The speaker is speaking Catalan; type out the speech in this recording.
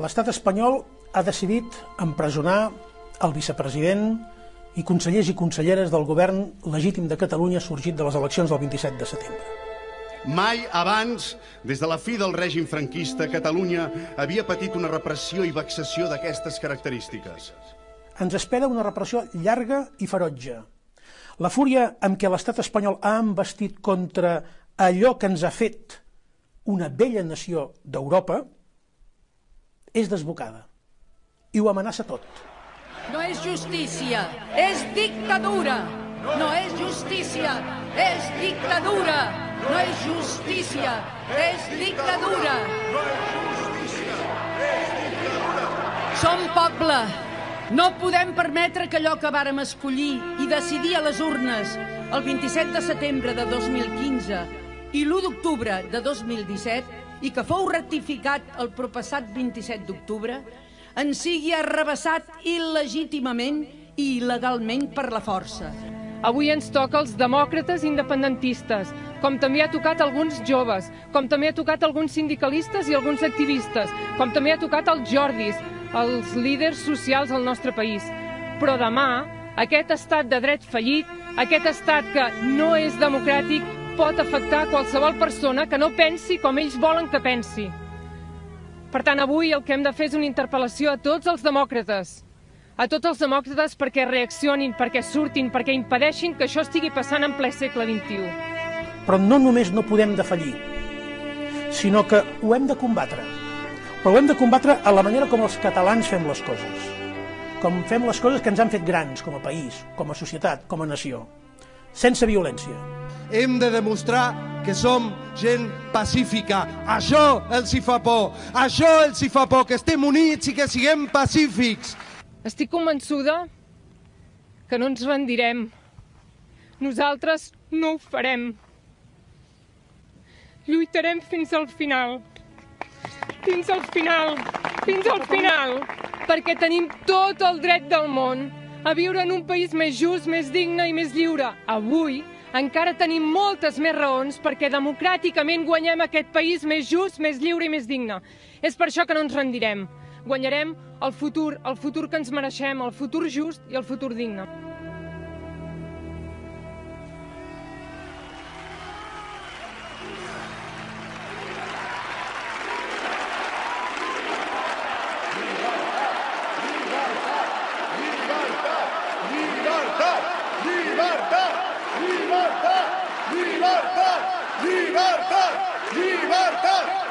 L'estat espanyol ha decidit empresonar el vicepresident i consellers i conselleres del govern legítim de Catalunya sorgit de les eleccions del 27 de setembre. Mai abans, des de la fi del règim franquista, Catalunya havia patit una repressió i vexació d'aquestes característiques. Ens espera una repressió llarga i ferotge. La fúria amb què l'estat espanyol ha embestit contra allò que ens ha fet una vella nació d'Europa és desbocada i ho amenaça tot. No és justícia, és dictadura. No és justícia, és dictadura. No és justícia, és dictadura. Som poble. No podem permetre que allò que vàrem escollir i decidir a les urnes el 27 de setembre de 2015 i l'1 d'octubre de 2017 i que fou ratificat el proppassat 27 d'octubre ens sigui arrabassat il·legítimament i il·legalment per la força. Avui ens toca als demòcrates independentistes, com també ha tocat a alguns joves, com també ha tocat a alguns sindicalistes i alguns activistes, com també ha tocat als Jordis, als líders socials del nostre país. Però demà, aquest estat de dret fallit, aquest estat que no és democràtic, pot afectar qualsevol persona que no pensi com ells volen que pensi. Per tant, avui el que hem de fer és una interpel·lació a tots els demòcrates, perquè reaccionin, perquè surtin, perquè impedeixin que això estigui passant en ple segle XXI. Però no només no podem defallir, sinó que ho hem de combatre. Però ho hem de combatre a la manera com els catalans fem les coses. Com fem les coses que ens han fet grans com a país, com a societat, com a nació. Sense violència. Hem de demostrar que som gent pacífica. Això els hi fa por. Això els hi fa por, que estem units i que siguem pacífics. Estic convençuda que no ens rendirem. Nosaltres no ho farem. Lluitarem fins al final. Fins al final. Fins al final. Perquè tenim tot el dret del món a viure en un país més just, més digne i més lliure. Avui encara tenim moltes més raons perquè democràticament guanyem aquest país més just, més lliure i més digne. És per això que no ens rendirem. Guanyarem el futur que ens mereixem, el futur just i el futur digne. Llibertat! Llibertat! Llibertat! Llibertat!